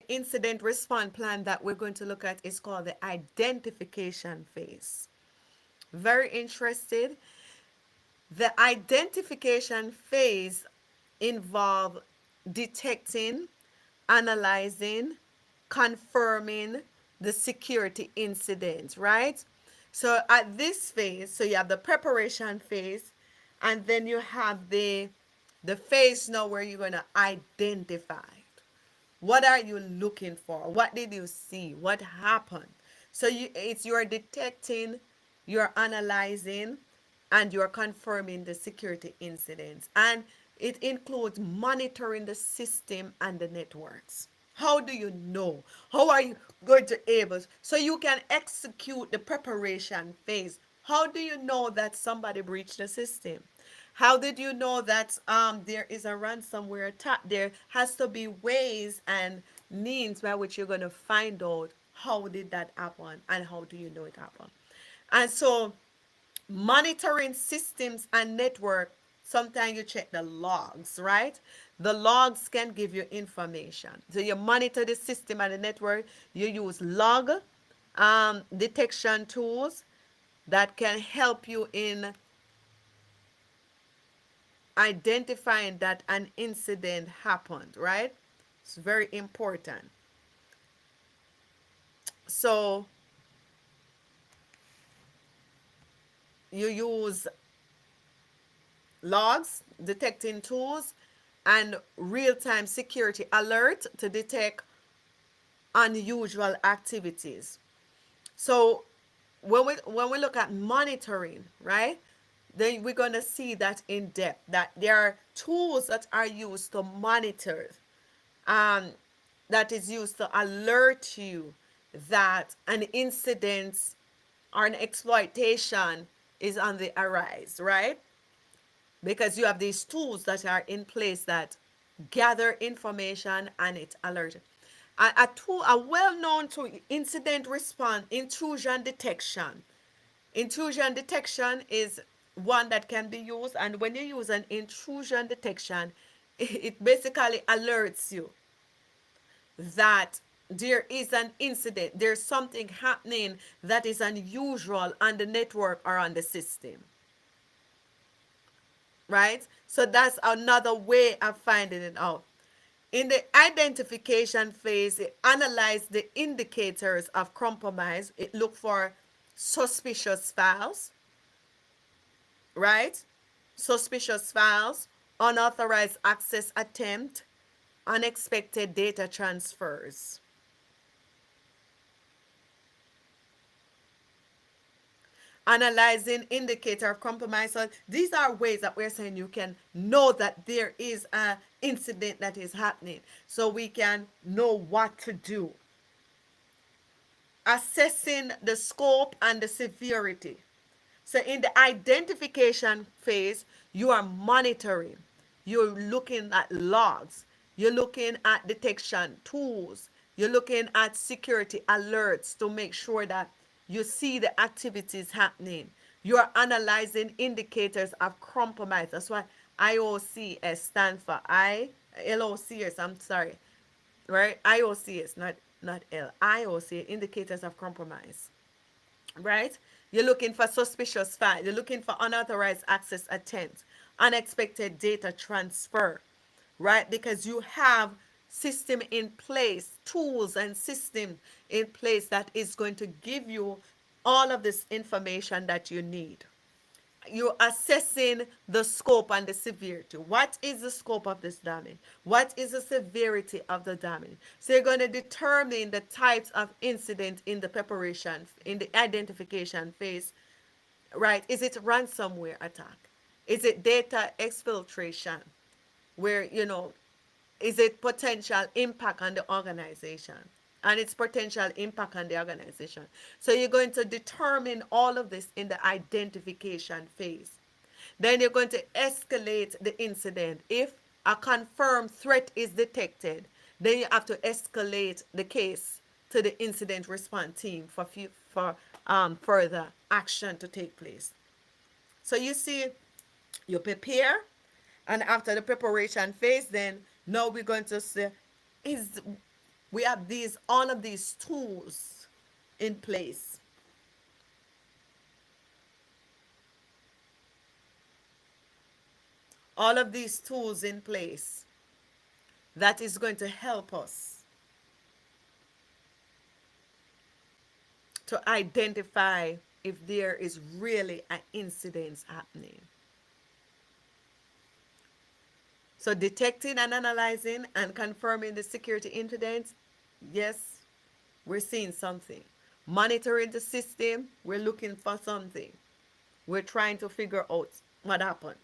incident response plan that we're going to look at is called the identification phase. Very interested. The identification phase involve detecting, analyzing, confirming the security incident, right? So at this phase, so you have the preparation phase, and then you have the phase now where you're going to identify. What are you looking for? What did you see? What happened? So you're detecting, you're analyzing, and you're confirming the security incidents. And it includes monitoring the system and the networks. How do you know? How are you going to able so you can execute the preparation phase? How do you know that somebody breached the system? How did you know that there is a ransomware attack? There has to be ways and means by which you're going to find out how did that happen and how do you know it happened. And so monitoring systems and network, sometimes you check the logs, right? The logs can give you information. So you monitor the system and the network. You use log detection tools that can help you in identifying that an incident happened, right? It's very important. So you use logs, detecting tools, and real-time security alert to detect unusual activities. So when we look at monitoring, right? Then we're gonna see that in depth that there are tools that are used to monitor, um, that is used to alert you that an incident or an exploitation is on the arise, right? Because you have these tools that are in place that gather information and it alert. A tool, a well-known tool, incident response, intrusion detection. Intrusion detection is one that can be used, and when you use an intrusion detection, it basically alerts you that there is an incident, there's something happening that is unusual on the network or on the system, right? So that's another way of finding it out. In the identification phase, it analyze the indicators of compromise. It look for suspicious files, right? Suspicious files, unauthorized access attempt, unexpected data transfers. Analyzing indicator of compromise. So these are ways that we're saying you can know that there is a incident that is happening. So we can know what to do. Assessing the scope and the severity. So in the identification phase, you are monitoring. You're looking at logs. You're looking at detection tools. You're looking at security alerts to make sure that you see the activities happening. You're analyzing indicators of compromise. That's why IOCS stands for LOCS, I'm sorry, right? IOCS, not L. IOC, indicators of compromise, right? You're looking for suspicious files. You're looking for unauthorized access attempts, unexpected data transfer, right? Because you have system in place, tools and system in place that is going to give you all of this information that you need. You're assessing the scope and the severity. What is the scope of this damage? What is the severity of the damage? So you're going to determine the types of incident in the preparation, in the identification phase, right? Is it ransomware attack? Is it data exfiltration? Where, is it potential impact on the organization and its potential impact on the organization? So you're going to determine all of this in the identification phase. Then you're going to escalate the incident. If a confirmed threat is detected, then you have to escalate the case to the incident response team for further action to take place. So you see, you prepare, and after the preparation phase, then now we're going to say, is We have all of these tools in place. All of these tools in place that is going to help us to identify if there is really an incident happening. So detecting and analyzing and confirming the security incidents, yes, we're seeing something. Monitoring the system, we're looking for something. We're trying to figure out what happened.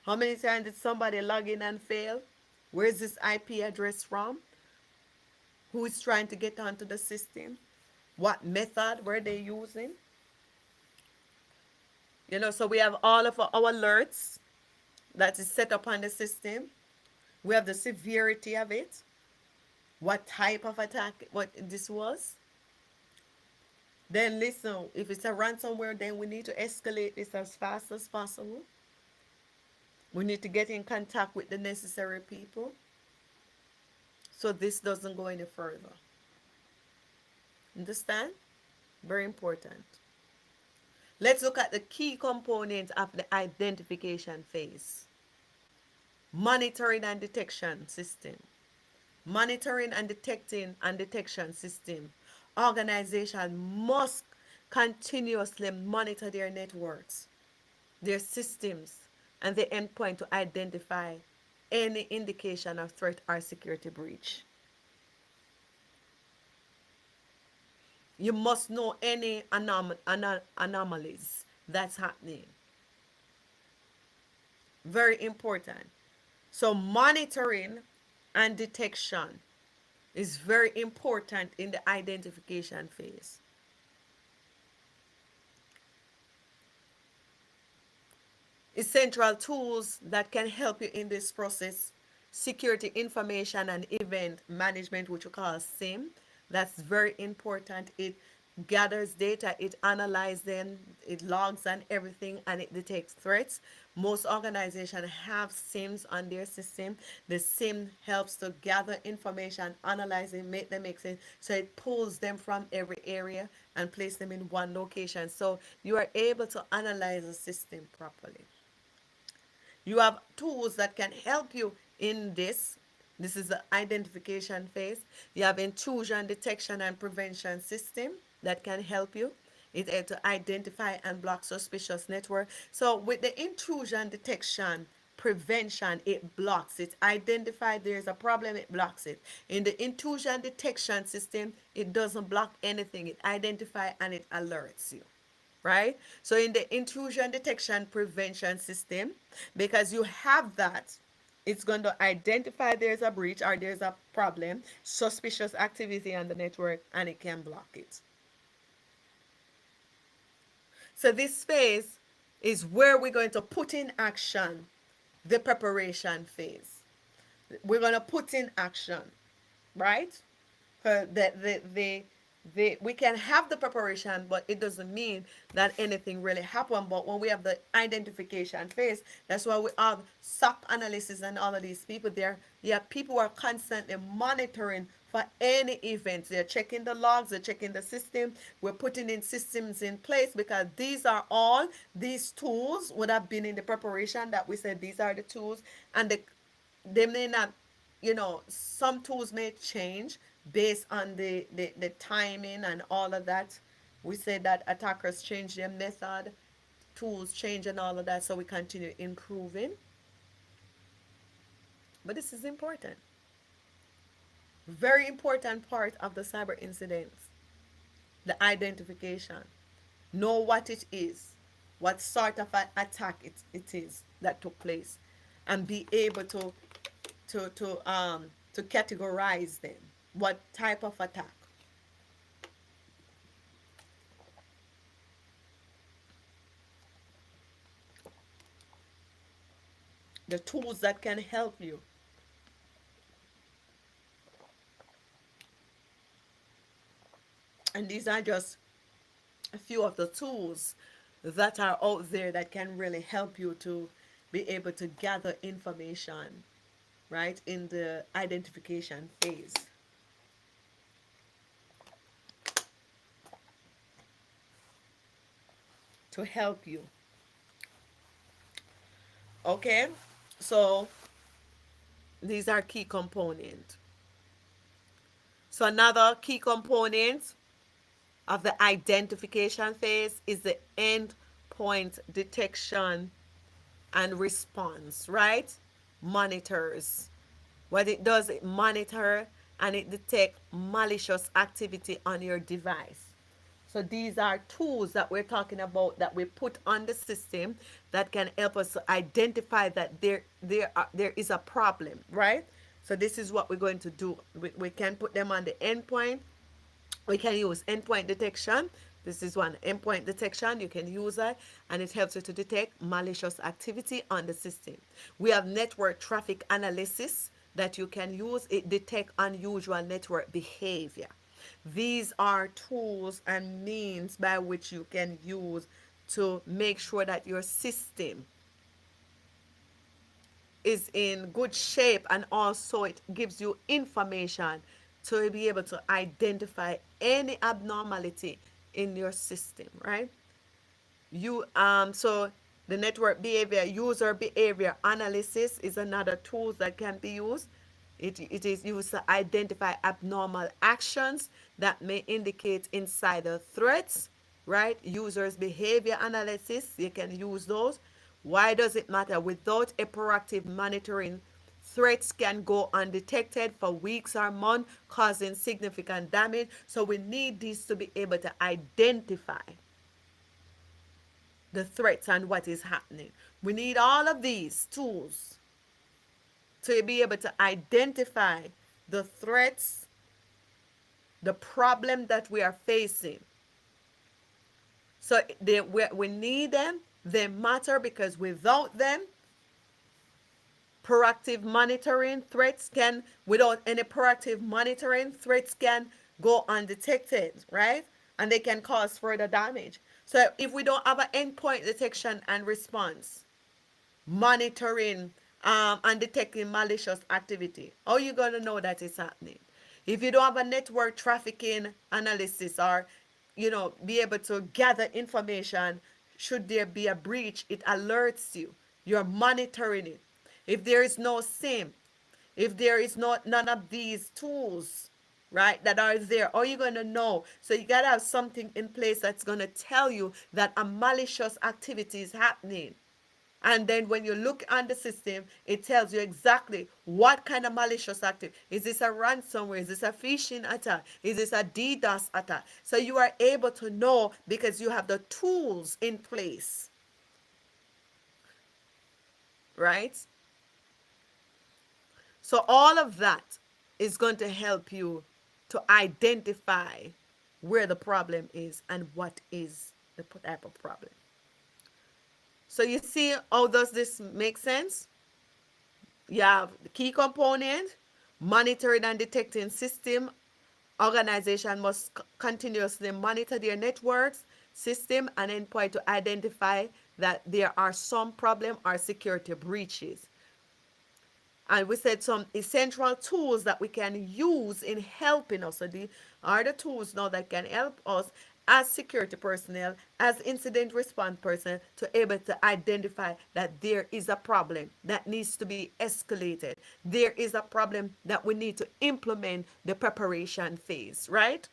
How many times did somebody log in and fail? Where's this IP address from? Who is trying to get onto the system? What method were they using? So we have all of our alerts that is set up on the system. We have the severity of it, what type of attack what this was. Then listen, if it's a ransomware, then we need to escalate this as fast as possible. We need to get in contact with the necessary people so this doesn't go any further. Understand? Very important. Let's look at the key components of the identification phase. Monitoring and detection system. Monitoring and detection system. Organization must continuously monitor their networks, their systems, and the endpoint to identify any indication of threat or security breach. You must know any anomalies that's happening. Very important. So monitoring and detection is very important in the identification phase. Essential tools that can help you in this process: security information and event management, which we call SIEM. That's very important. It gathers data, it analyzes them, it logs and everything, and it detects threats. Most organizations have SIEMs on their system. The SIEM helps to gather information, analyze it, make them make sense. So it pulls them from every area and place them in one location. So you are able to analyze the system properly. You have tools that can help you in this. This is the identification phase. You have intrusion detection and prevention system that can help you. It helps to identify and block suspicious network. So with the intrusion detection prevention, it blocks it. Identify there's a problem, it blocks it. In the intrusion detection system, it doesn't block anything. It identifies and it alerts you. Right? So in the intrusion detection prevention system, because you have that, it's going to identify there's a breach or there's a problem, suspicious activity on the network, and it can block it. So this phase is where we're going to put in action the preparation phase. We're going to put in action, right? We can have the preparation, but it doesn't mean that anything really happened. But when we have the identification phase, that's why we have SOC analysis and all of these people there. Yeah, people are constantly monitoring for any events. They're checking the logs, they're checking the system. We're putting in systems in place because these tools would have been in the preparation that we said these are the tools, and they may not, some tools may change based on the timing and all of that. We said that attackers change their method, tools change and all of that, so we continue improving. But this is important. Very important part of the cyber incidents. The identification. Know what it is, what sort of an attack it is that took place, and be able to categorize them. What type of attack? The tools that can help you. And these are just a few of the tools that are out there that can really help you to be able to gather information, right, in the identification phase. to help you. Okay, so these are key components. So another key component of the identification phase is the endpoint detection and response, right? Monitors. What it does, it monitor and it detect malicious activity on your device. So these are tools that we're talking about that we put on the system that can help us to identify that there is a problem, right? So this is what we're going to do. We can put them on the endpoint. We can use endpoint detection. This is one endpoint detection. You can use that and it helps you to detect malicious activity on the system. We have network traffic analysis that you can use. It detect unusual network behavior. These are tools and means by which you can use to make sure that your system is in good shape, and also it gives you information to be able to identify any abnormality in your system, right? You so the network behavior user behavior analysis is another tool that can be used. It is used to identify abnormal actions that may indicate insider threats, right? Users behavior analysis, you can use those. Why does it matter? Without a proactive monitoring, threats can go undetected for weeks or months, causing significant damage. So we need these to be able to identify the threats and what is happening. We need all of these tools to be able to identify the threats, the problem that we are facing. So we need them. They matter because without them, proactive monitoring threats can, without any proactive monitoring, threats can go undetected, right? And they can cause further damage. So if we don't have an endpoint detection and response, monitoring and detecting malicious activity, how are you going to know that it's happening? If you don't have a network trafficking analysis, or be able to gather information should there be a breach, it alerts you. You're monitoring it. If there is no SIM, if there is not none of these tools, right, that are there, how are you going to know? So you got to have something in place that's going to tell you that a malicious activity is happening. And then when you look on the system, it tells you exactly what kind of malicious activity. Is this a ransomware? Is this a phishing attack? Is this a DDoS attack? So you are able to know because you have the tools in place, right? So all of that is going to help you to identify where the problem is and what is the type of problem. So you see how does this make sense? You have the key component, monitoring and detecting system. Organization must continuously monitor their networks, system, and endpoint to identify that there are some problem or security breaches. And we said some essential tools that we can use in helping us. So the are the tools now that can help us as security personnel, as incident response personnel, to able to identify that there is a problem that needs to be escalated. There is a problem that we need to implement the preparation phase, right?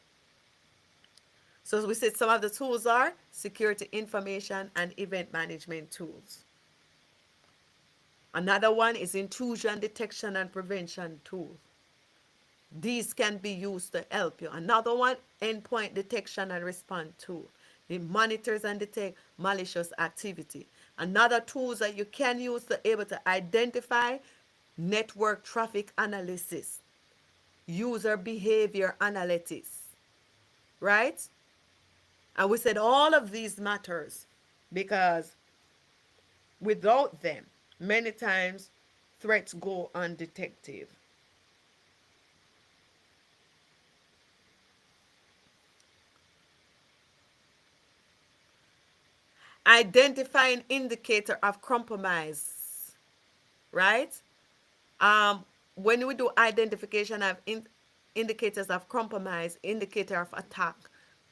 So we said some of the tools are security information and event management tools. Another one is intrusion detection and prevention tools. These can be used to help you. Another one, endpoint detection and response tool. It monitors and detects malicious activity. Another tools that you can use to able to identify network traffic analysis, user behavior analytics, right? And we said all of these matters because without them, many times threats go undetected. Identifying indicator of compromise, right? Um, when we do identification of indicators of compromise, indicator of attack,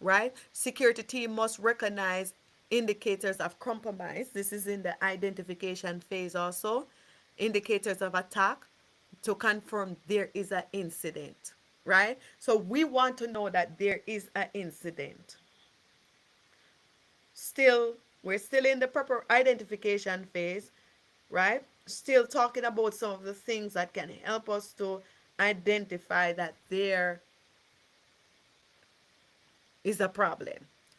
right? Security team must recognize indicators of compromise. This is in the identification phase also. Indicators of attack to confirm there is an incident, right? So we want to know that there is an incident. Still, we're still in the proper identification phase, right? Still talking about some of the things that can help us to identify that there is a problem.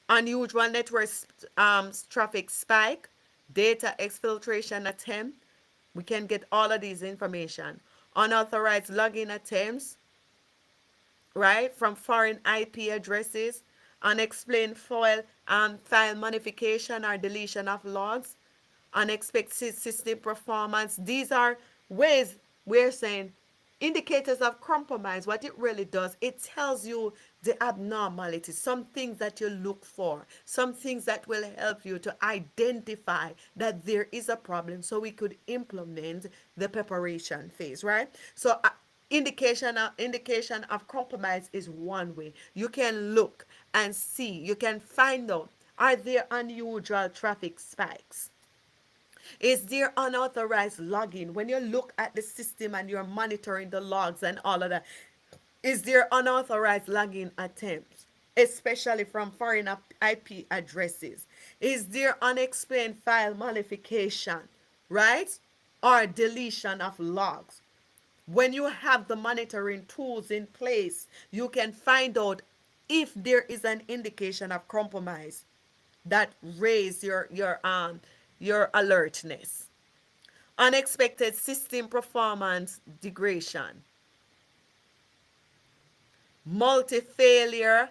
Unusual network traffic spike, data exfiltration attempt. We can get all of these information. Unauthorized login attempts, right, from foreign IP addresses. Unexplained file modification or deletion of logs. Unexpected system performance. These are ways we're saying indicators of compromise. What it really does, it tells you the abnormalities, some things that you look for, some things that will help you to identify that there is a problem so we could implement the preparation phase, right? So indication of compromise is one way. You can look and see, you can find out, are there unusual traffic spikes? Is there unauthorized logging? When you look at the system and you're monitoring the logs and all of that, is there unauthorized logging attempts, especially from foreign IP addresses? Is there unexplained file modification, right? Or deletion of logs? When you have the monitoring tools in place, you can find out if there is an indication of compromise that raise your alertness. Unexpected system performance degradation, multi-failure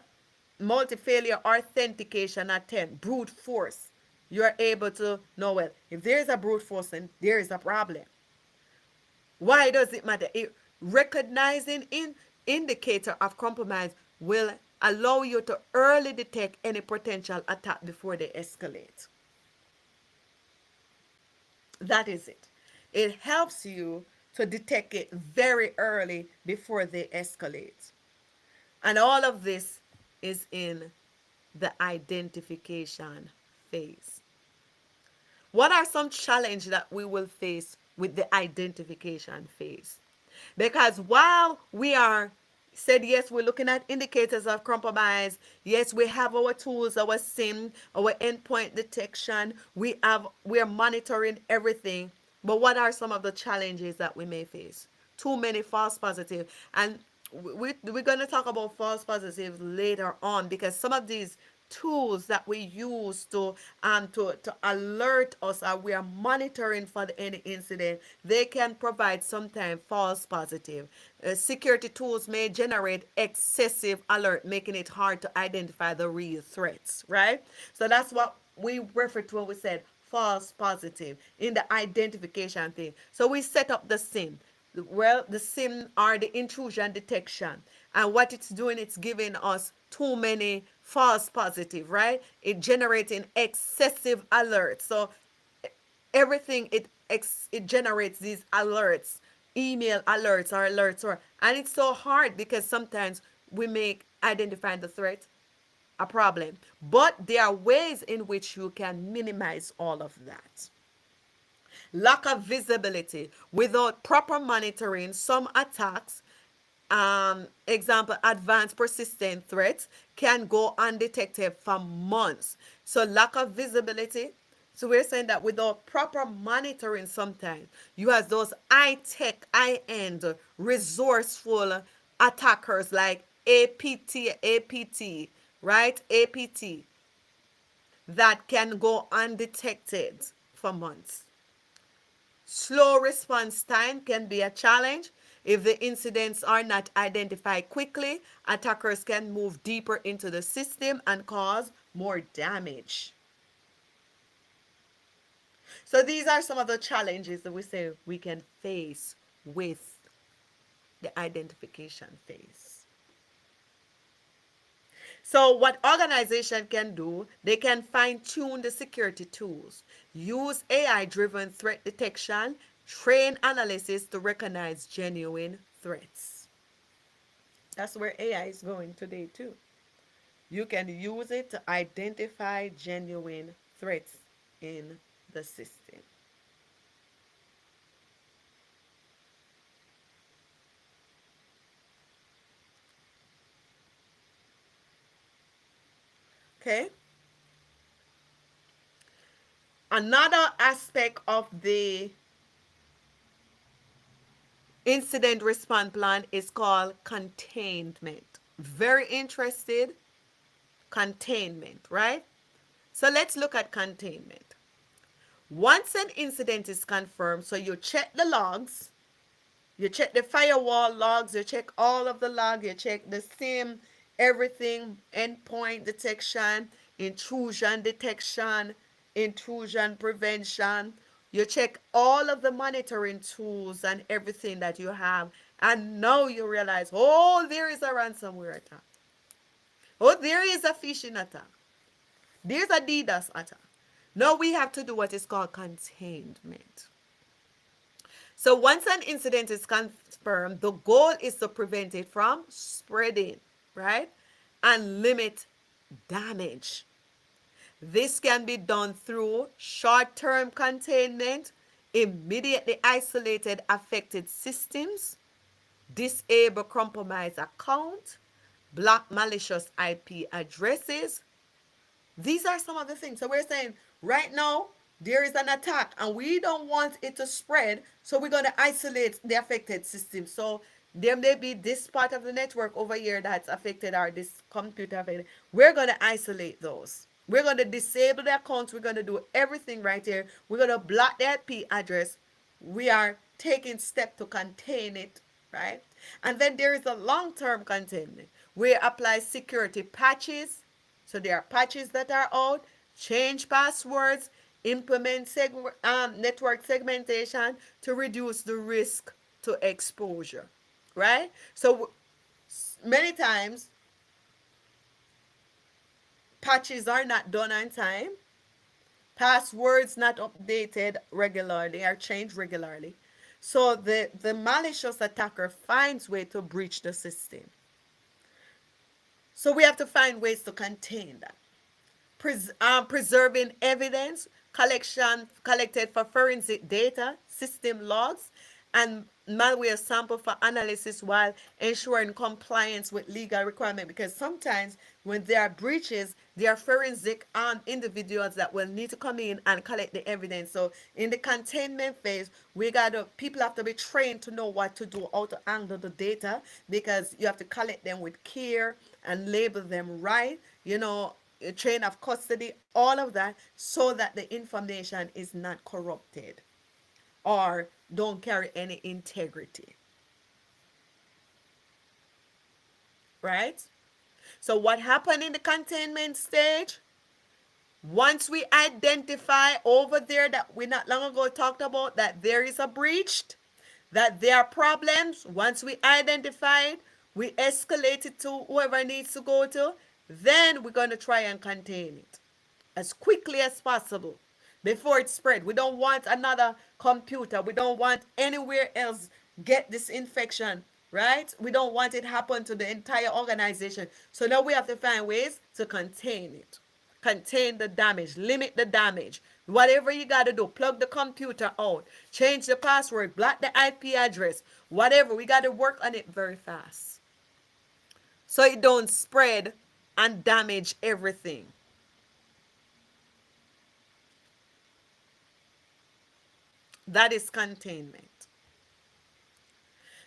multi-failure authentication attempt, brute force. You're able to know, well, if there is a brute force, then there is a problem. Why does it matter? Recognizing indicator of compromise will allow you to early detect any potential attack before they escalate. That is it. It helps you to detect it very early before they escalate. And all of this is in the identification phase. What are some challenges that we will face with the identification phase? Because while we are said, yes, we're looking at indicators of compromise. Yes, we have our tools, our SIM, our endpoint detection. We are monitoring everything. But what are some of the challenges that we may face? Too many false positives. And we're going to talk about false positives later on, because some of these tools that we use to alert us, or we are monitoring for any incident, they can provide sometimes false positive. Security tools may generate excessive alert, making it hard to identify the real threats, right? So that's what we refer to when we said false positive in the identification thing. So we set up the SIM. Well, the SIM are the intrusion detection. And what it's doing, it's giving us too many false positive, right? It generating excessive alerts. So everything it generates these alerts, email alerts or alerts, and it's so hard because sometimes we make identifying the threat a problem. But there are ways in which you can minimize all of that. Lack of visibility. Without proper monitoring, some attacks, example, advanced persistent threats, can go undetected for months. So lack of visibility. So we're saying that without proper monitoring, sometimes you have those high-tech, high-end, resourceful attackers like APT, right? APT, that can go undetected for months. Slow response time can be a challenge. If the incidents are not identified quickly, attackers can move deeper into the system and cause more damage. So these are some of the challenges that we say we can face with the identification phase. So what organization can do, they can fine tune the security tools, use AI-driven threat detection, train analysis to recognize genuine threats. That's where AI is going today too. You can use it to identify genuine threats in the system. Okay. Another aspect of the incident response plan is called containment. Very interested. Containment, right? So let's look at containment. Once an incident is confirmed, so you check the logs, you check the firewall logs, you check all of the logs, you check the SIM, everything, endpoint detection, intrusion detection, intrusion prevention. You check all of the monitoring tools and everything that you have. And now you realize, oh, there is a ransomware attack. Oh, there is a phishing attack. There's a DDoS attack. Now we have to do what is called containment. So once an incident is confirmed, the goal is to prevent it from spreading, right? And limit damage. This can be done through short-term containment, immediately isolated affected systems, disable compromised account, block malicious IP addresses. These are some of the things. So we're saying right now there is an attack and we don't want it to spread. So we're going to isolate the affected system. So there may be this part of the network over here that's affected or this computer affected. We're going to isolate those. We're going to disable the accounts. We're going to do everything right here. We're going to block the IP address. We are taking steps to contain it, right? And then there is a long-term containment. We apply security patches. So there are patches that are out, change passwords, implement network segmentation to reduce the risk to exposure, right? So many times patches are not done on time, passwords not updated regularly or changed regularly. So the malicious attacker finds way to breach the system. So we have to find ways to contain that. Preserving evidence collected for forensic data, system logs, and malware sample for analysis while ensuring compliance with legal requirement. Because sometimes when there are breaches, there are forensic individuals that will need to come in and collect the evidence. So in the containment phase, people have to be trained to know what to do, how to handle the data, because you have to collect them with care and label them right. Chain of custody, all of that, so that the information is not corrupted or don't carry any integrity. Right? So what happened in the containment stage? Once we identify over there that we not long ago talked about that there is a breach, that there are problems, once we identify it, we escalate it to whoever needs to go to, then we're going to try and contain it as quickly as possible before it spread. We don't want another computer. We don't want anywhere else get this infection, right? We don't want it happen to the entire organization. So now we have to find ways to contain it. Contain the damage, limit the damage. Whatever you got to do, plug the computer out, change the password, block the IP address, whatever. We got to work on it very fast so it don't spread and damage everything. That is containment.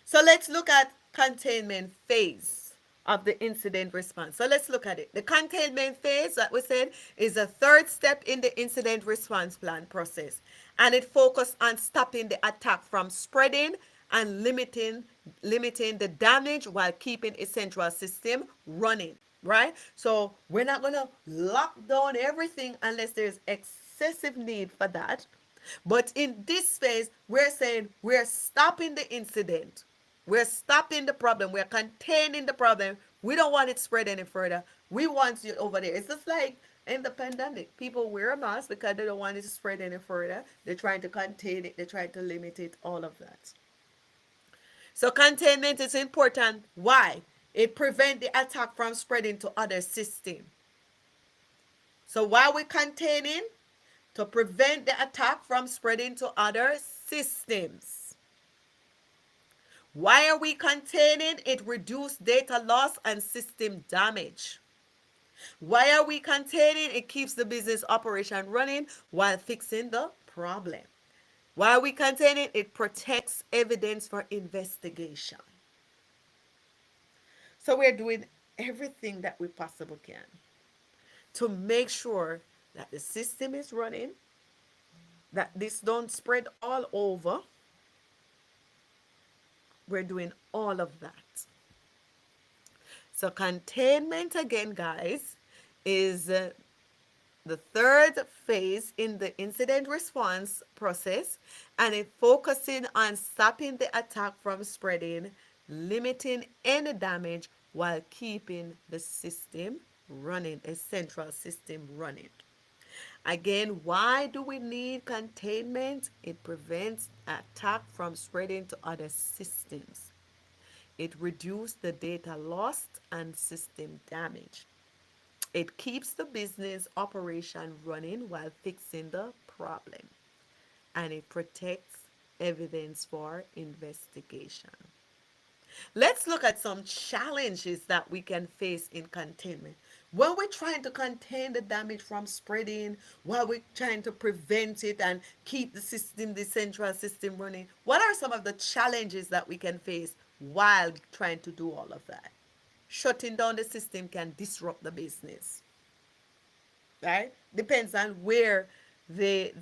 So let's look at containment phase of the incident response. So let's look at it. The containment phase that we said is a third step in the incident response plan process, and it focuses on stopping the attack from spreading and limiting the damage while keeping essential system running, right? So we're not going to lock down everything unless there's excessive need for that. But in this phase, we're saying we're stopping the incident. We're stopping the problem. We're containing the problem. We don't want it spread any further. We want it over there. It's just like in the pandemic. People wear a mask because they don't want it to spread any further. They're trying to contain it. They're trying to limit it, all of that. So containment is important. Why? It prevents the attack from spreading to other systems. So while we're containing, to prevent the attack from spreading to other systems. Why are we containing? It reduces data loss and system damage. Why are we containing? It keeps the business operation running while fixing the problem. Why are we containing? It protects evidence for investigation. So we're doing everything that we possibly can to make sure that the system is running, that this don't spread all over. We're doing all of that. So containment again, guys, is the third phase in the incident response process, and it focusing on stopping the attack from spreading, limiting any damage while keeping the system running, a central system running. Again, why do we need containment? It prevents attack from spreading to other systems. It reduces the data lost and system damage. It keeps the business operation running while fixing the problem. And it protects evidence for investigation. Let's look at some challenges that we can face in containment. When we're trying to contain the damage from spreading, while we're trying to prevent it and keep the system, the central system running, what are some of the challenges that we can face while trying to do all of that? Shutting down the system can disrupt the business, right? Depends on where the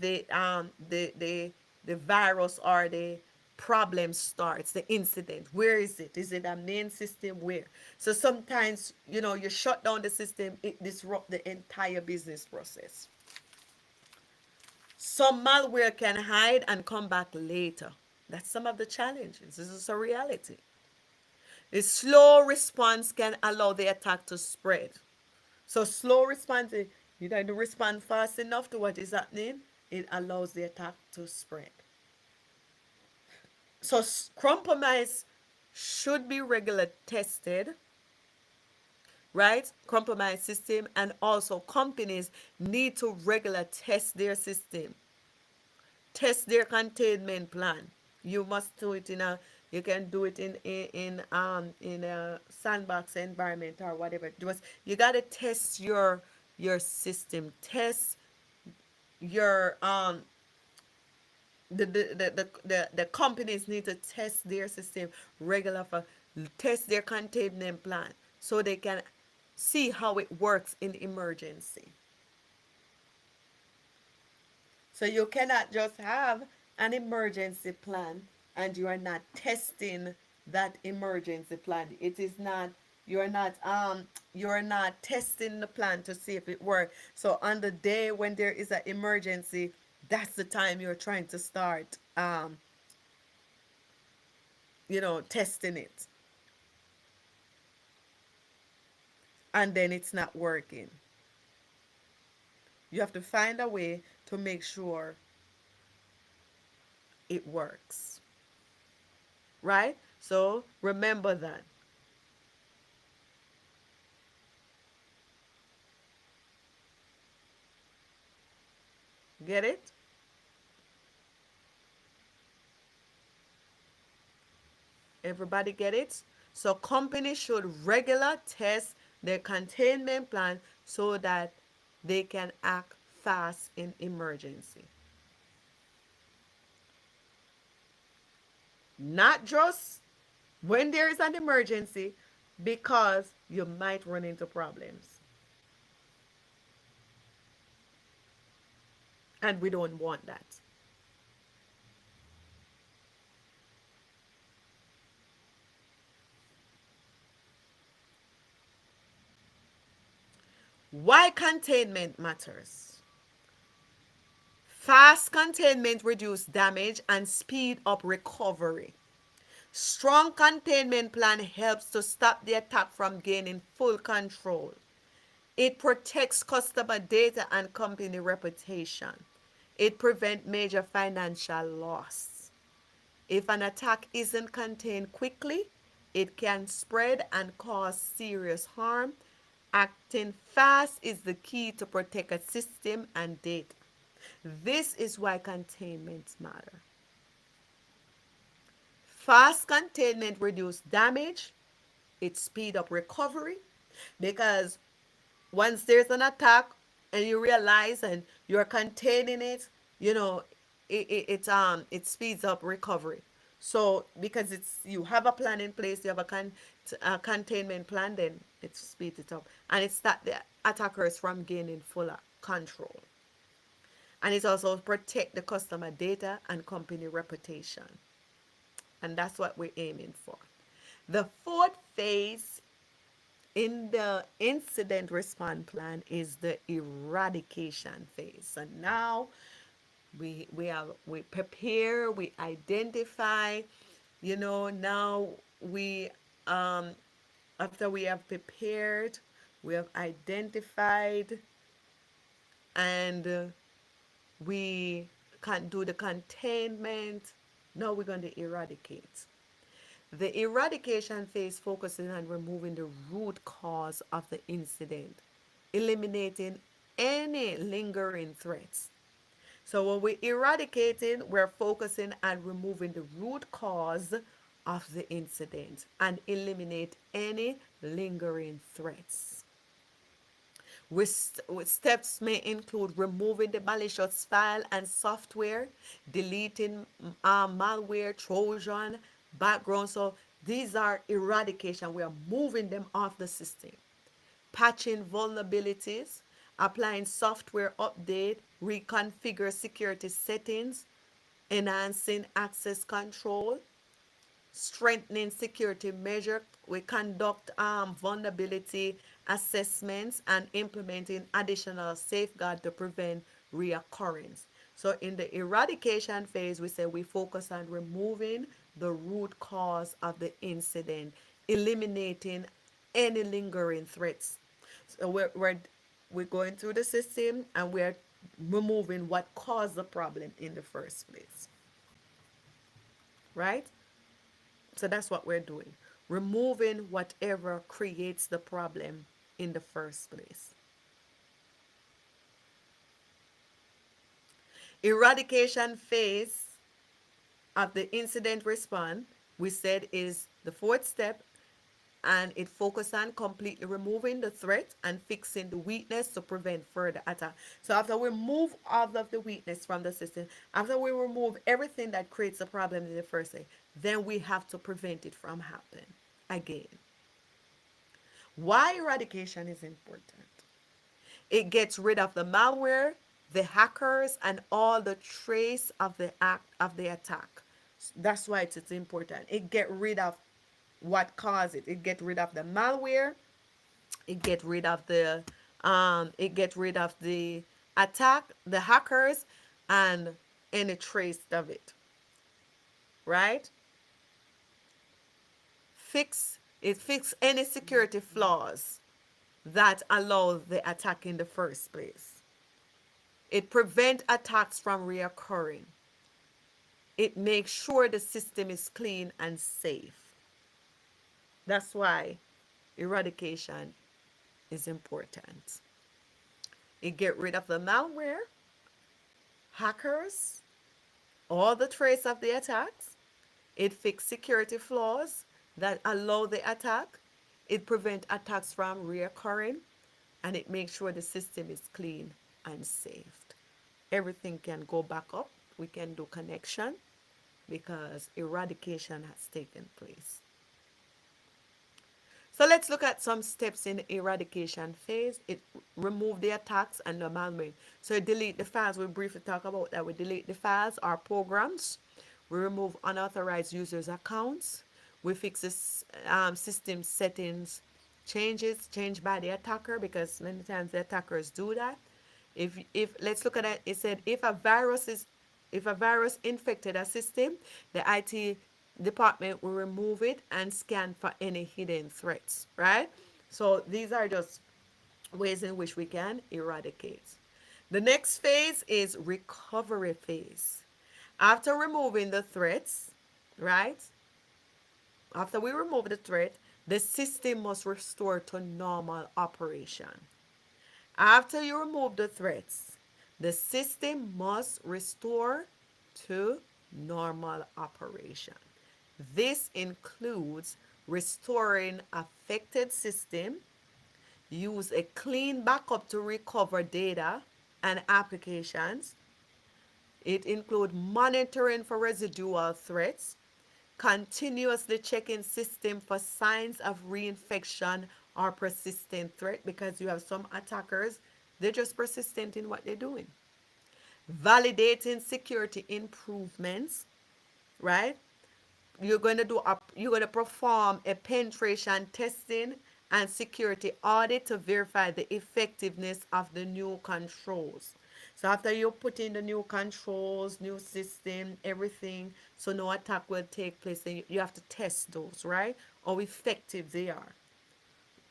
virus or the problem starts, the incident. Where is it? Is it a main system? Where? So sometimes, you shut down the system, it disrupt the entire business process. Some malware can hide and come back later. That's some of the challenges. This is a reality. A slow response can allow the attack to spread. So slow response, you don't respond fast enough to what is happening, it allows the attack to spread. So compromise should be regularly tested, right? Compromise system, and also companies need to regularly test their system, test their containment plan. You must do it you can do it in a sandbox environment or whatever. You got to test your system, test your the companies need to test their system regular for test their containment plan so they can see how it works in emergency. So you cannot just have an emergency plan and you are not testing that emergency plan. It is not, you're not testing the plan to see if it works. So on the day when there is an emergency, that's the time you're trying to start testing it. And then it's not working. You have to find a way to make sure it works. Right? So remember that. Get it? Everybody get it? So companies should regular test their containment plan so that they can act fast in emergency. Not just when there is an emergency, because you might run into problems. And we don't want that. Why containment matters? Fast containment reduces damage and speed up recovery. Strong containment plan helps to stop the attack from gaining full control. It protects customer data and company reputation. It prevents major financial loss. If an attack isn't contained quickly, it can spread and cause serious harm. Acting fast is the key to protect a system and data. This is why containments matter. Fast containment reduce damage, it speed up recovery, because once there's an attack and you realize and you're containing it, you know, it speeds up recovery. So because it's you have a plan in place, you have a containment plan, then it speeds it up, and it stops the attackers from gaining fuller control. And it also protect the customer data and company reputation, and that's what we're aiming for. The fourth phase in the incident response plan is the eradication phase. So now we prepare, we identify, now we um after we have prepared, we have identified, and we can do the containment. Now we're going to eradicate. The eradication phase focuses on removing the root cause of the incident, eliminating any lingering threats. So when we're eradicating, we're focusing on removing the root cause of the incident and eliminate any lingering threats. With steps may include removing the malicious file and software, deleting malware, Trojan, background. So these are eradication. We are moving them off the system. Patching vulnerabilities, applying software update, reconfigure security settings, enhancing access control, strengthening security measure. We conduct vulnerability assessments and implementing additional safeguard to prevent reoccurrence. So in the eradication phase, we say we focus on removing the root cause of the incident, eliminating any lingering threats. So we're going through the system and we're removing what caused the problem in the first place, right? So that's what we're doing. Removing whatever creates the problem in the first place. Eradication phase of the incident response, we said, is the fourth step, and it focuses on completely removing the threat and fixing the weakness to prevent further attack. So after we move all of the weakness from the system, after we remove everything that creates a problem in the first place, then we have to prevent it from happening again. Why eradication is important? It gets rid of the malware, the hackers, and all the trace of the act of the attack. That's why it's important. It get rid of what caused it. It get rid of the malware. It get rid of the attack, the hackers, and any trace of it. Right? Fix any security flaws that allow the attack in the first place. It prevents attacks from reoccurring. It makes sure the system is clean and safe. That's why eradication is important. It get rid of the malware, hackers, all the trace of the attacks. It fixes security flaws that allow the attack. It prevents attacks from reoccurring, and it makes sure the system is clean and safe. Everything can go back up. We can do connection because eradication has taken place. So let's look at some steps in the eradication phase. It remove the attacks and the malware. So delete the files. We briefly talk about that. We delete the files or programs. We remove unauthorized users' accounts. We fix this system settings changed by the attacker, because many times the attackers do that. If let's look at it. It said if a virus infected a system, the IT department will remove it and scan for any hidden threats, right? So these are just ways in which we can eradicate. The next phase is recovery phase. After removing the threats, right? After we remove the threat, the system must restore to normal operation. After you remove the threats, The system must restore to normal operation. This includes restoring affected system, use a clean backup to recover data and applications. It includes monitoring for residual threats, continuously checking system for signs of reinfection or persistent threat, because you have some attackers, they're just persistent in what they're doing. Validating security improvements, right? You're going to perform a penetration testing and security audit to verify the effectiveness of the new controls. So after you put in the new controls, new system, everything, so no attack will take place, then you have to test those, right? How effective they are.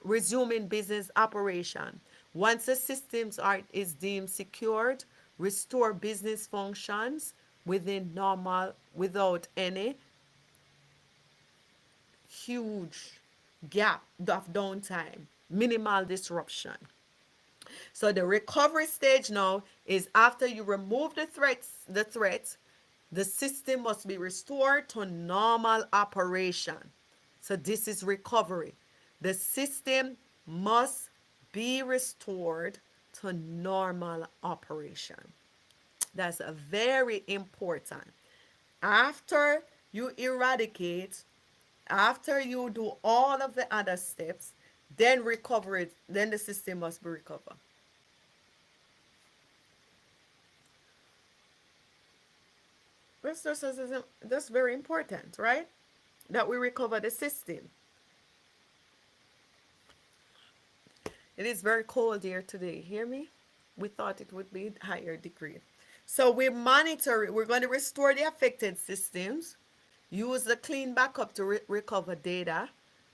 Resuming business operation. Once the systems are is deemed secured, restore business functions within normal without any huge gap of downtime, minimal disruption. So the recovery stage now is after you remove the system must be restored to normal operation. So this is recovery. The system must be restored to normal operation. That's a very important. After you eradicate, after you do all of the other steps, then recover it, then the system must be recovered. That's very important, right? That we recover the system. It is very cold here today. Hear me? We thought it would be higher degree. So we monitor it. We're going to restore the affected systems, use the clean backup to recover data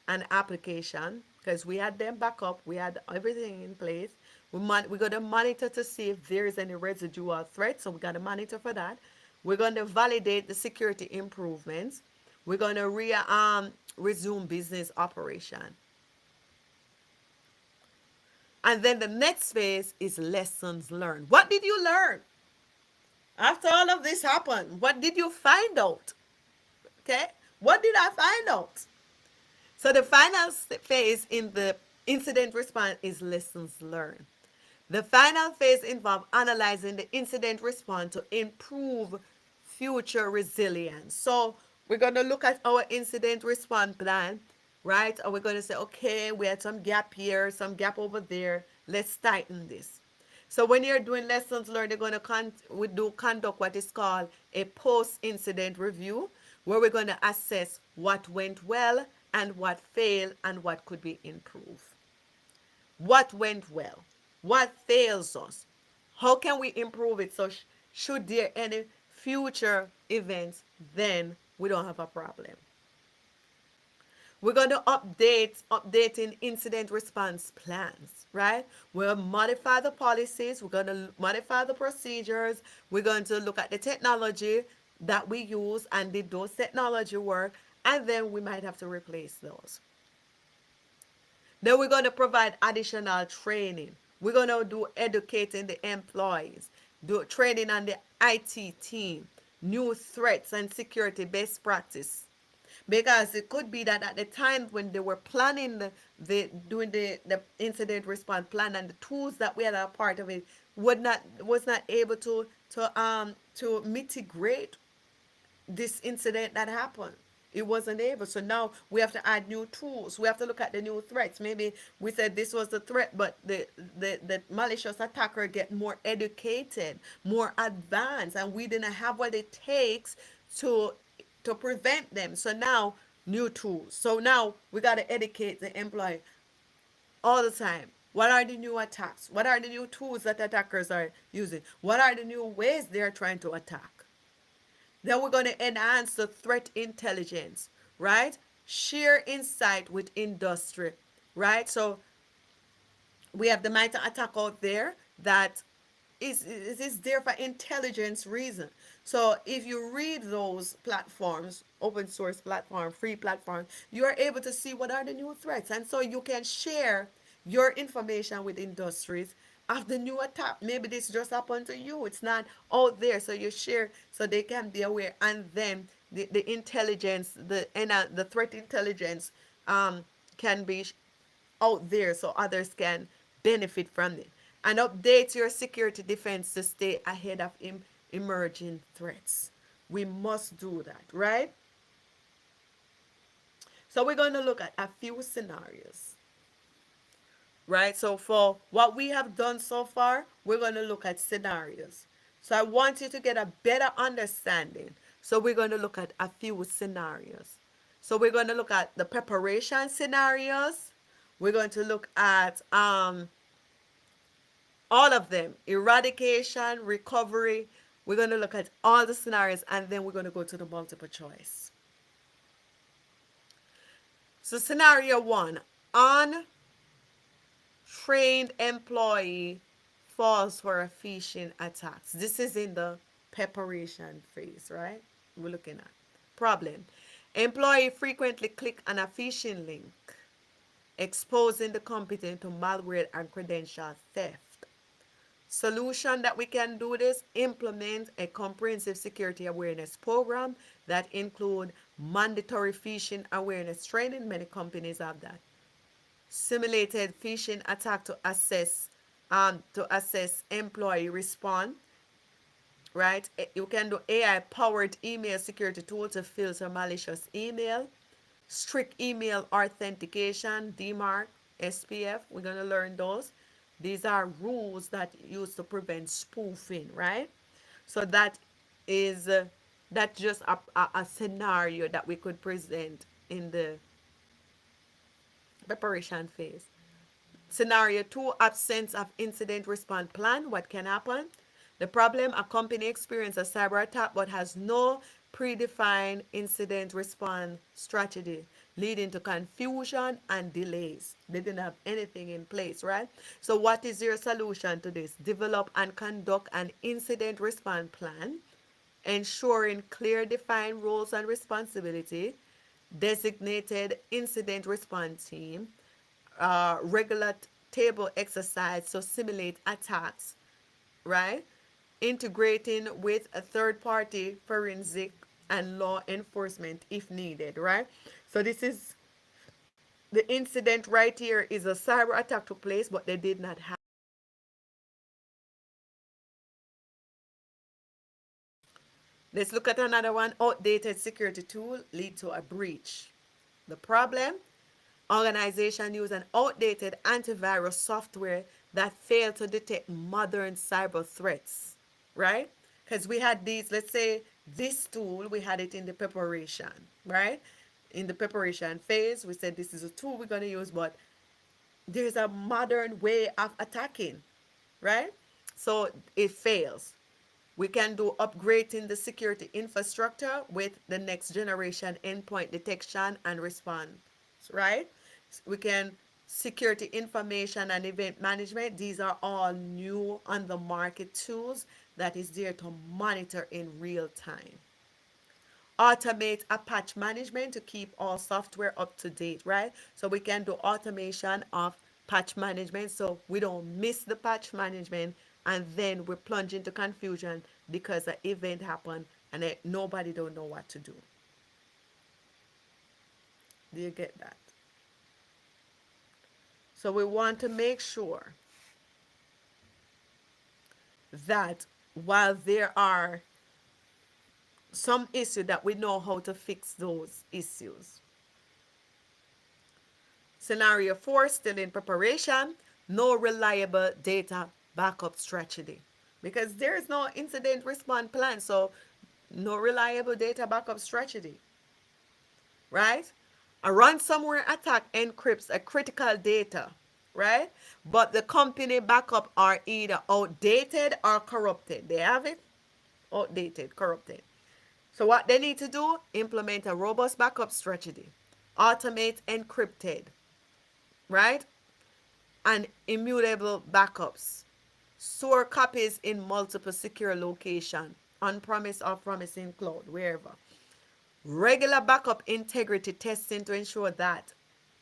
and application, because we had them backup, we had everything in place. We're going to monitor to see if there is any residual threat. So we got to monitor for that. We're going to validate the security improvements. We're going to resume business operation. And then the next phase is lessons learned. What did you learn? After all of this happened, what did you find out? Okay? What did I find out? So the final phase in the incident response is lessons learned. The final phase involves analyzing the incident response to improve future resilience. So we're going to look at our incident response plan, right? And we're going to say, okay, we had some gap here, some gap over there. Let's tighten this. So when you're doing lessons learned, you're going to conduct what is called a post-incident review, where we're going to assess what went well and what failed and what could be improved. What went well? What fails us? How can we improve it? So should there any future events, then we don't have a problem. We're going to updating incident response plans, right? We'll modify the policies. We're going to modify the procedures. We're going to look at the technology that we use and did those technology work, and then we might have to replace those. Then we're going to provide additional training. We're going to do educating the employees, do training on the IT team, new threats and security best practice. Because it could be that at the time when they were planning doing the incident response plan, and the tools that we had a part of it was not able to mitigate this incident that happened. It wasn't able. So now we have to add new tools. We have to look at the new threats. Maybe we said this was the threat, but the malicious attacker get more educated, more advanced, and we didn't have what it takes to prevent them. So now new tools. So now we got to educate the employee all the time. What are the new attacks? What are the new tools that attackers are using? What are the new ways they are trying to attack? Then we're going to enhance the threat intelligence, right? Share insight with industry, right? So we have the MITRE ATT&CK out there that is there for intelligence reason. So if you read those platforms, open source platform, free platform, you are able to see what are the new threats. And so you can share your information with industries of the new attack. Maybe this just happened to you. It's not out there. So you share so they can be aware. And then the intelligence, the threat intelligence can be out there so others can benefit from it. And update your security defense to stay ahead of emerging threats. We must do that, right? So we're going to look at a few scenarios, right? So for what we have done so far, we're going to look at scenarios. So I want you to get a better understanding. So we're going to look at a few scenarios. So we're going to look at the preparation scenarios. We're going to look at all of them: eradication, recovery. We're going to look at all the scenarios, and then we're going to go to the multiple choice. So scenario one: untrained employee falls for a phishing attack. This is in the preparation phase, right? We're looking at problem. Employee frequently click on a phishing link, exposing the company to malware and credential theft. Solution that we can do this: implement a comprehensive security awareness program that include mandatory phishing awareness training. Many companies have that. Simulated phishing attack to assess employee response, right? You can do AI powered email security tool to filter malicious email. Strict email authentication, DMARC, SPF. We're going to learn those. These are rules that used to prevent spoofing, right? So that is that's just a scenario that we could present in the preparation phase. Scenario two: absence of incident response plan. What can happen? The problem: a company experiences a cyber attack but has no predefined incident response strategy, leading to confusion and delays. They didn't have anything in place, right? So what is your solution to this? Develop and conduct an incident response plan, ensuring clear defined roles and responsibility, designated incident response team, regular table exercise to simulate attacks, right? Integrating with a third party forensic and law enforcement if needed, right? So this is the incident right here: is a cyber attack took place, but they did not have. Let's look at another one. Outdated security tool lead to a breach. The problem: organization use an outdated antivirus software that failed to detect modern cyber threats, right? Because we had these, let's say this tool, we had it in the preparation, right? In the preparation phase, we said this is a tool we're going to use, but there's a modern way of attacking, right? So it fails. We can do upgrading the security infrastructure with the next generation endpoint detection and response, right? We can security information and event management. These are all new on the market tools that is there to monitor in real time. Automate a patch management to keep all software up to date, right? So we can do automation of patch management so we don't miss the patch management and then we plunge into confusion because an event happened and nobody don't know what to do. Do you get that? So we want to make sure that while there are some issues, that we know how to fix those issues. Scenario 4, still in preparation: no reliable data backup strategy. Because there is no incident response plan, so no reliable data backup strategy, right? A ransomware attack encrypts a critical data, right? But the company backup are either outdated or corrupted. They have it outdated, corrupted. So what they need to do: implement a robust backup strategy, automate encrypted, right? And immutable backups, store copies in multiple secure location, on-premise or promising cloud, wherever. Regular backup integrity testing to ensure that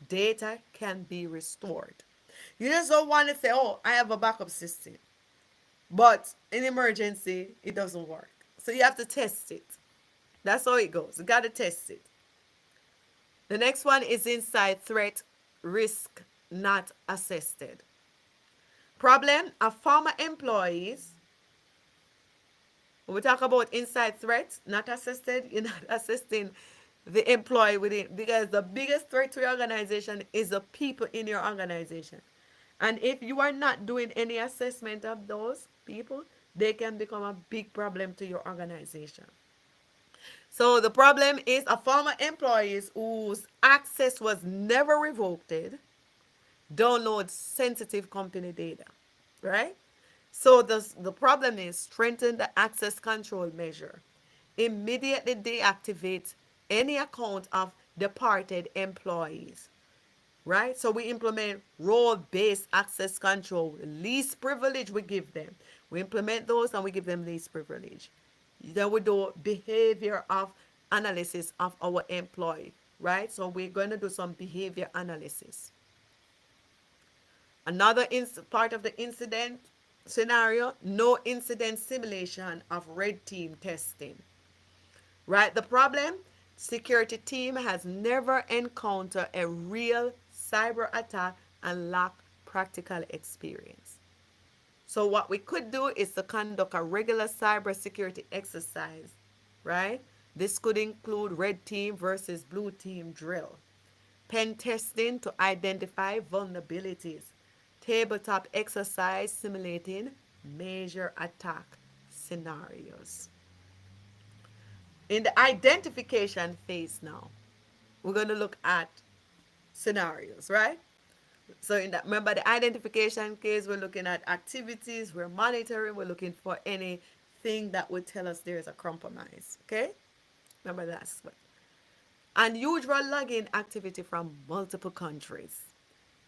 data can be restored. You just don't want to say, oh, I have a backup system. But in emergency, it doesn't work. So you have to test it. That's how it goes. You got to test it. The next one is inside threat risk not assessed. Problem of former employees. When we talk about inside threats not assessed, you're not assessing the employee within, because the biggest threat to your organization is the people in your organization. And if you are not doing any assessment of those people, they can become a big problem to your organization. So the problem is a former employees whose access was never revoked download sensitive company data, right? So the problem is strengthen the access control measure. Immediately deactivate any account of departed employees, right? So we implement role-based access control. Least privilege we give them. We implement those and we give them least privilege. Then we do behavior of analysis of our employee, right? So we're going to do some behavior analysis. Another part of the incident scenario, no incident simulation of red team testing, right? The problem, security team has never encountered a real cyber attack and lack practical experience. So what we could do is to conduct a regular cyber security exercise, right? This could include red team versus blue team drill, pen testing to identify vulnerabilities, tabletop exercise simulating major attack scenarios. In the identification phase now, we're going to look at scenarios, right? So in that, remember the identification case, we're looking at activities, we're monitoring, we're looking for anything that would tell us there's a compromise. Okay? Remember that's what. Unusual login activity from multiple countries.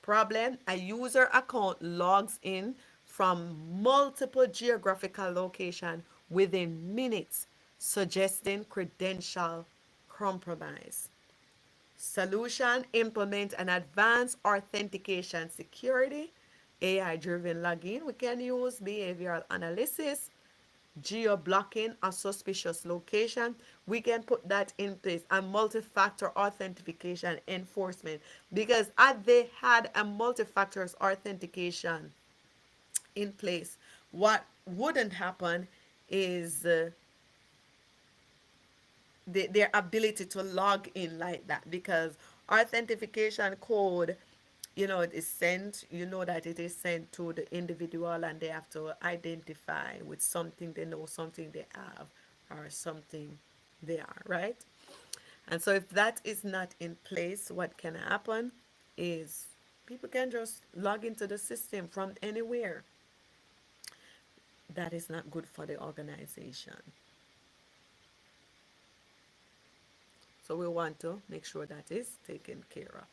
Problem, a user account logs in from multiple geographical location within minutes, suggesting credential compromise. Solution, implement an advanced authentication security, AI-driven login. We can use behavioral analysis, geo-blocking a suspicious location. We can put that in place, and multi-factor authentication enforcement, because had they had a multi-factor authentication in place, what wouldn't happen is their ability to log in like that, because authentication code, it is sent, that it is sent to the individual, and they have to identify with something they know, something they have, or something they are, right? And so if that is not in place, what can happen is people can just log into the system from anywhere. That is not good for the organization. So we want to make sure that is taken care of.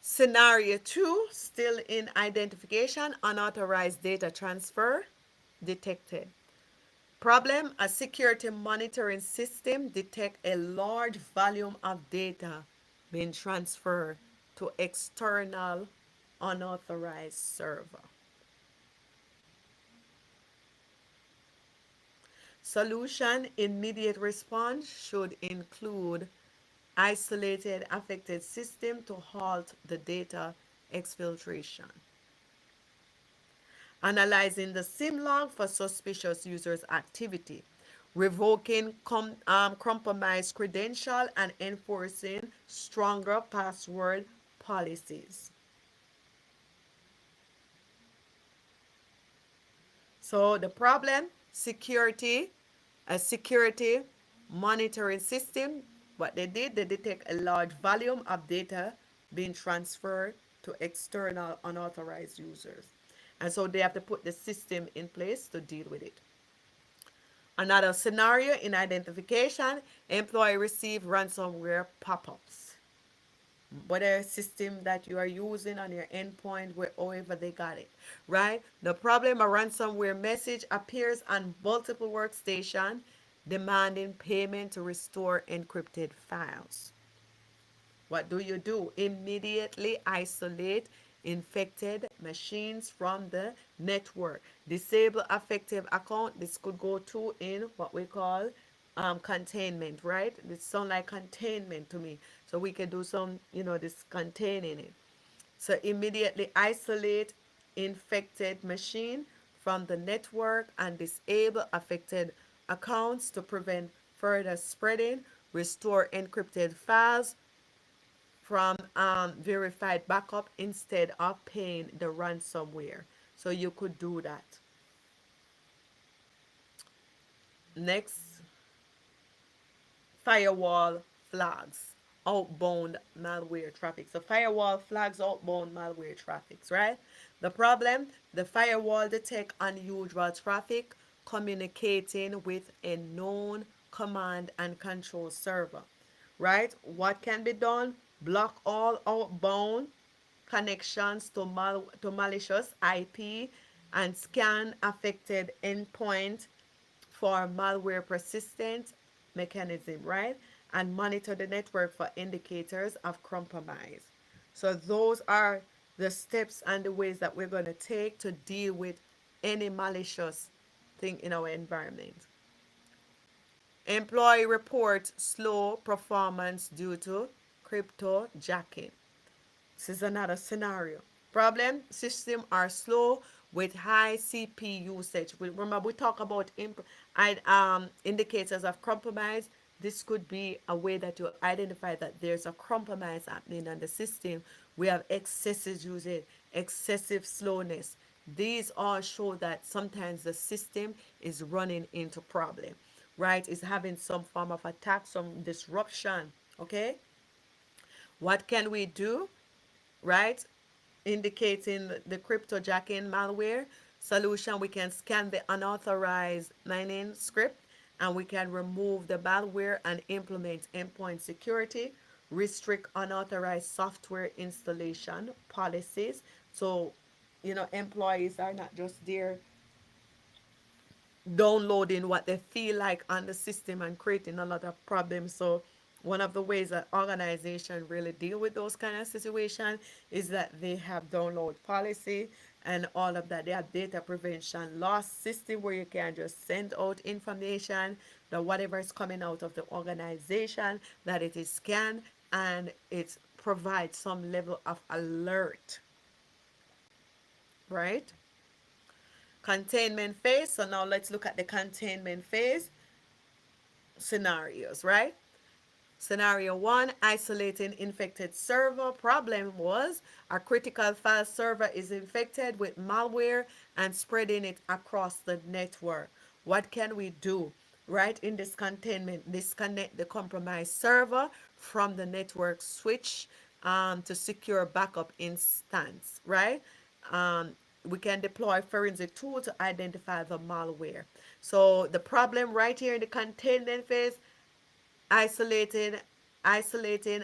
Scenario 2, still in identification, unauthorized data transfer detected. Problem, a security monitoring system detect a large volume of data being transferred to external unauthorized server. Solution, immediate response should include isolated affected system to halt the data exfiltration. Analyzing the SIM log for suspicious users' activity. Revoking compromised credential and enforcing stronger password policies. So the problem, a security monitoring system. What they did, they detect a large volume of data being transferred to external unauthorized users. And so they have to put the system in place to deal with it. Another scenario in identification, employee receive ransomware pop-ups. Whatever system that you are using on your endpoint, however they got it, right? The problem, a ransomware message appears on multiple workstations demanding payment to restore encrypted files. What do you do? Immediately isolate infected machines from the network. Disable affected account. This could go to in what we call containment, right? It sounds like containment to me. So we can do some, this containing it. So immediately isolate infected machine from the network and disable affected accounts to prevent further spreading. Restore encrypted files from verified backup instead of paying the ransomware. So you could do that. Next, firewall flags outbound malware traffic. So firewall flags outbound malware traffics, right? The problem, the firewall detect unusual traffic communicating with a known command and control server, right? What can be done? Block all outbound connections to malicious IP and scan affected endpoint for malware persistent mechanism, right? And monitor the network for indicators of compromise. So those are the steps and the ways that we're going to take to deal with any malicious thing in our environment. Employee report slow performance due to crypto jacking. This is another scenario. Problem, system are slow with high CPU usage. Remember, we talk about indicators of compromise. This could be a way that you identify that there's a compromise happening on the system. We have excessive usage, excessive slowness. These all show that sometimes the system is running into problem, right? It's having some form of attack, some disruption, okay? What can we do? Right? Indicating the cryptojacking malware solution, we can scan the unauthorized mining script and we can remove the malware and implement endpoint security, restrict unauthorized software installation policies. So, employees are not just there downloading what they feel like on the system and creating a lot of problems. So one of the ways that organizations really deal with those kind of situations is that they have download policy and all of that. They have data prevention loss system where you can just send out information that whatever is coming out of the organization, that it is scanned and it provides some level of alert, right? Containment phase. So now let's look at the containment phase scenarios, right? Scenario one, isolating infected server. Problem was a critical file server is infected with malware and spreading it across the network. What can we do? Right, in this containment, disconnect the compromised server from the network switch to secure backup instance, right? Um, we can deploy forensic tool to identify the malware. So the problem right here in the containment phase, isolating isolating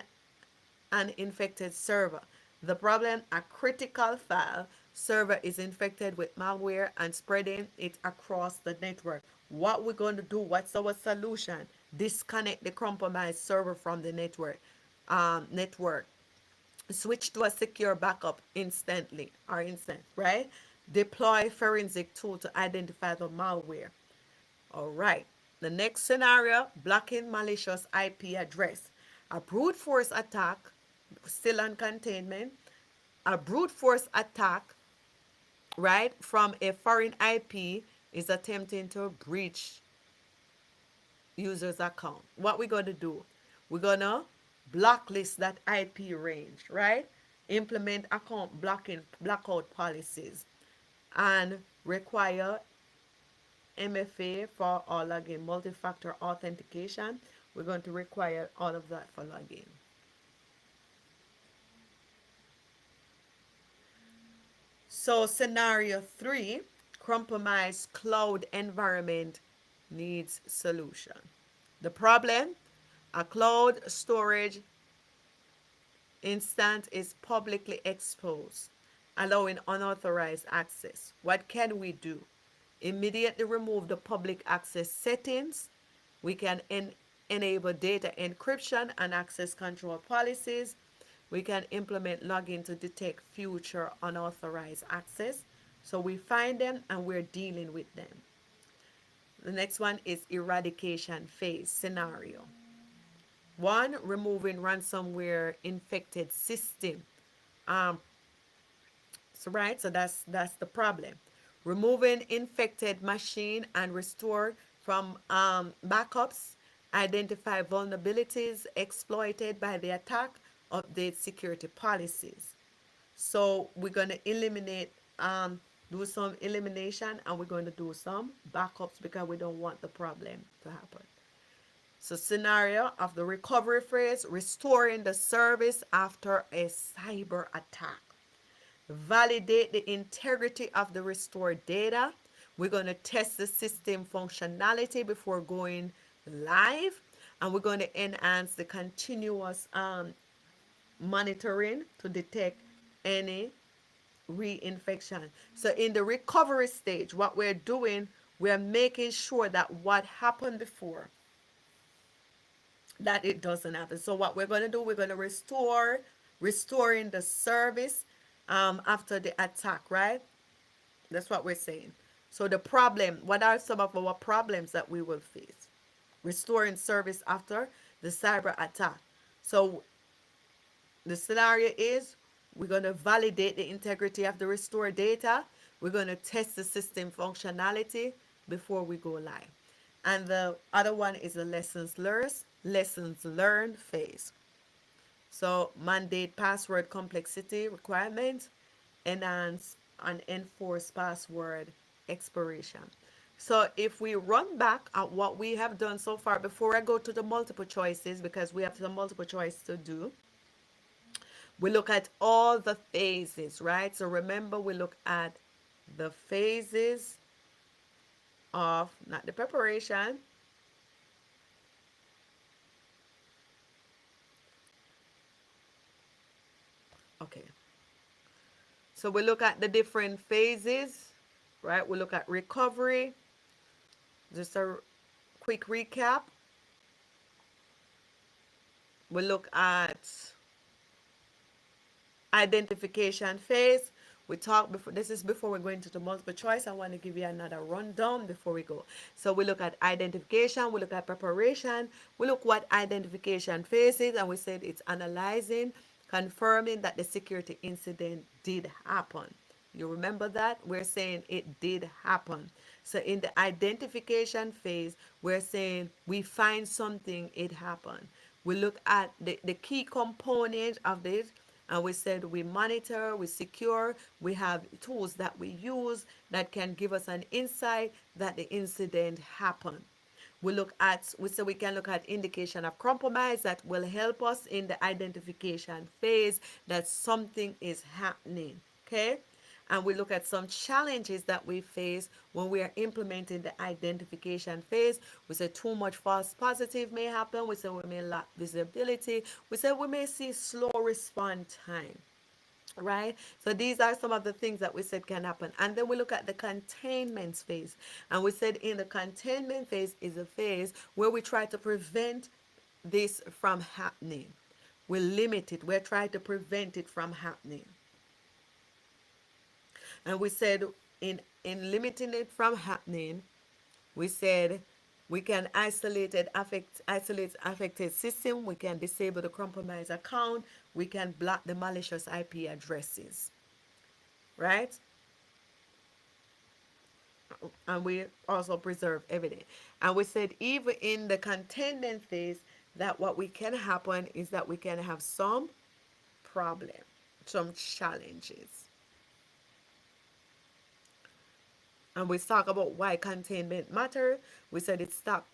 an infected server. The problem, a critical file server is infected with malware and spreading it across the network. What we're going to do, what's our solution? Disconnect the compromised server from the network. Switch to a secure backup instantly or instant, right? Deploy forensic tool to identify the malware. All right. The next scenario, blocking malicious IP address. A brute force attack, still on containment. A brute force attack, right, from a foreign IP is attempting to breach user's account. What we're going to do? We're going to blacklist that IP range, right? Implement account blackout policies and require MFA for our login, multi-factor authentication. We're going to require all of that for login. So scenario three, compromised cloud environment needs solution. The problem, a cloud storage instance is publicly exposed, allowing unauthorized access. What can we do? Immediately remove the public access settings. We can enable data encryption and access control policies. We can implement login to detect future unauthorized access. So we find them and we're dealing with them. The next one is eradication phase scenario. One, removing ransomware infected system. Um, so that's the problem. Removing infected machine and restore from backups, identify vulnerabilities exploited by the attack, update security policies. So we're going to do some elimination, and we're going to do some backups because we don't want the problem to happen. So scenario of the recovery phase, restoring the service after a cyber attack. Validate the integrity of the restored data. We're going to test the system functionality before going live, and we're going to enhance the continuous monitoring to detect any reinfection. So in the recovery stage, what we're doing, we're making sure that what happened before, that it doesn't happen. So what we're going to do, we're going to restoring the service after the attack, right? That's what we're saying. So the problem, what are some of our problems that we will face? Restoring service after the cyber attack. So the scenario is we're going to validate the integrity of the restored data. We're going to test the system functionality before we go live. And the other one is the lessons learned phase. So mandate password complexity requirement, enhance and enforce password expiration. So if we run back at what we have done so far, before I go to the multiple choices, because we have some multiple choice to do, we look at all the phases, right? So remember, we look at the phases of, not the preparation, okay. So we look at the different phases, right? We look at recovery, just a quick recap. We look at identification phase. We talked before, this is before we go into the multiple choice. I want to give you another rundown before we go. So we look at identification, we look at preparation, we look what identification phase is, and we said it's analyzing, confirming that the security incident did happen. You remember that? We're saying it did happen. So in the identification phase, we're saying we find something, it happened. We look at the key component of this, and we said we monitor, we secure, we have tools that we use that can give us an insight that the incident happened. We say we can look at indication of compromise that will help us in the identification phase that something is happening. Okay? And we look at some challenges that we face when we are implementing the identification phase. We say too much false positive may happen. We say we may lack visibility. We say we may see slow respond time, right? So these are some of the things that we said can happen. And then we look at the containment phase, and we said in the containment phase is a phase where we try to prevent this from happening. We limit it, we're trying to prevent it from happening. And we said in limiting it from happening, we said we can isolate affected system, we can disable the compromised account, we can block the malicious IP addresses, right? And we also preserve evidence. And we said even in the containment phase, that what we can happen is that we can have some problem, some challenges. And we talk about why containment matter. We said it stop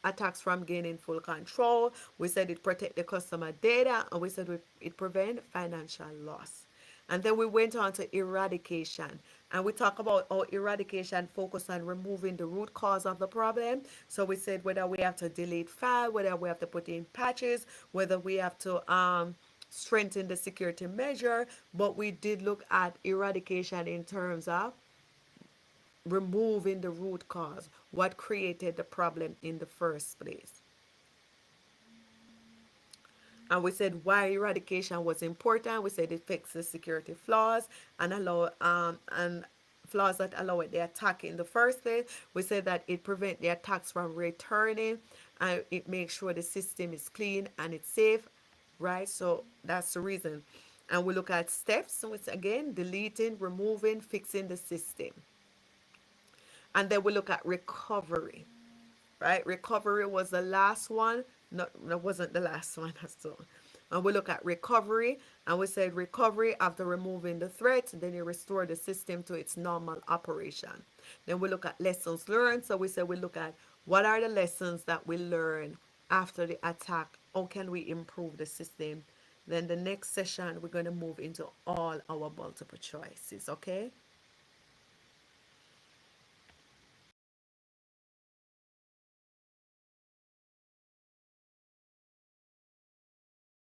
attacks from gaining full control. We said it protect the customer data, and we said it prevent financial loss. And then we went on to eradication, and we talk about how eradication focus on removing the root cause of the problem. So we said whether we have to delete file, whether we have to put in patches, whether we have to strengthen the security measure, but we did look at eradication in terms of removing the root cause, what created the problem in the first place. And we said why eradication was important. We said it fixes security flaws and allow and flaws that allow it the attack in the first place. We said that it prevents the attacks from returning, and it makes sure the system is clean and it's safe, right? So that's the reason. And we look at steps, which again, deleting, removing, fixing the system. And then we look at recovery, right? Recovery was the last one. No, that wasn't the last one. So, and we look at recovery, and we said recovery after removing the threat, then you restore the system to its normal operation. Then we look at lessons learned. So we said we look at what are the lessons that we learn after the attack. How can we improve the system? Then the next session we're going to move into all our multiple choices. Okay.